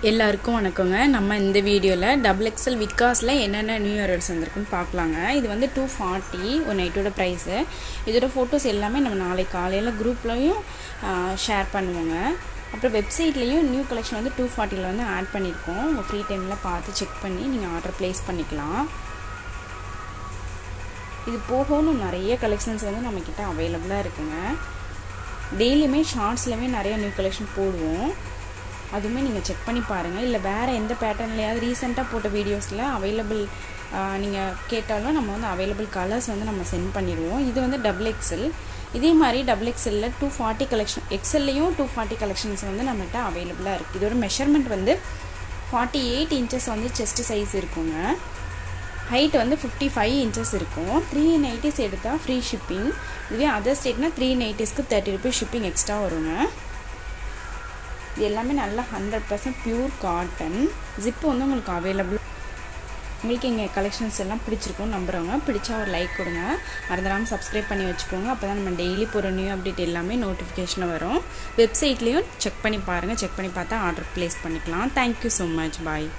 எல்லாருக்கும் வணக்கங்க. நம்ம இந்த வீடியோவில் டபுள் எக்ஸல் விகாஸில் என்னென்ன நியூ இயர்ஸ் வந்திருக்குன்னு பார்க்கலாங்க. இது வந்து 240 ஒரு நைட்டோட ப்ரைஸு. இதோட ஃபோட்டோஸ் எல்லாமே நம்ம நாளைக்கு காலையில் குரூப்லையும் ஷேர் பண்ணுவோங்க. அப்புறம் வெப்சைட்லேயும் நியூ கலெக்ஷன் வந்து 240 வந்து ஆட் பண்ணியிருக்கோம். உங்கள் ஃப்ரீ டைமில் பார்த்து செக் பண்ணி நீங்கள் ஆர்டர் ப்ளேஸ் பண்ணிக்கலாம். இது போகணும் நிறைய கலெக்ஷன்ஸ் வந்து நம்மக்கிட்ட அவைலபிளாக இருக்குங்க. டெய்லியுமே ஷார்ட்ஸ்லையுமே நிறைய நியூ கலெக்ஷன் போடுவோம். அதுவுமே நீங்கள் செக் பண்ணி பாருங்கள். இல்லை வேறு எந்த பேட்டர்ன்லையாவது ரீசெண்டாக போட்ட வீடியோஸில் அவைலபிள் நீங்கள் கேட்டாலும் நம்ம வந்து அவைலபிள் கலர்ஸ் வந்து நம்ம சென்ட் பண்ணிடுவோம். இது வந்து டபுள் எக்ஸல். இதே மாதிரி டபுள் எக்ஸலில் 240 கலெக்ஷன், எக்ஸல்லையும் 240 கலெக்ஷன்ஸ் வந்து நம்மகிட்ட அவைலபிளாக இருக்குது. இதோட மெஷர்மெண்ட் வந்து 48 இன்ச்சஸ் வந்து செஸ்ட் சைஸ் இருக்குங்க. ஹைட் வந்து 55 இன்ச்சஸ் இருக்கும். 390s எடுத்தால் ஃப்ரீ ஷிப்பிங். இதுவே அதர் ஸ்டேட்னால் 390ஸ்க்கு 30 rupees ஷிப்பிங் எக்ஸ்ட்ரா வருங்க. இது எல்லாமே நல்லா 100% பியூர் காட்டன். ஜிப்பு வந்து உங்களுக்கு அவைலபிள். உங்களுக்கு எங்கள் கலெக்ஷன்ஸ் எல்லாம் பிடிச்சிருக்கும் நம்புகிறவங்க பிடிச்சா ஒரு லைக் கொடுங்க. மறந்துடாமல் சப்ஸ்கிரைப் பண்ணி வச்சுக்கோங்க. அப்போ தான் நம்ம டெய்லி போகிற நியூ அப்டேட் எல்லாமே நோட்டிஃபிகேஷனில் வரும். வெப்சைட்லேயும் செக் பண்ணி பாருங்கள். செக் பண்ணி பார்த்தா ஆர்டர் ப்ளேஸ் பண்ணிக்கலாம். Thank you so much. பாய்.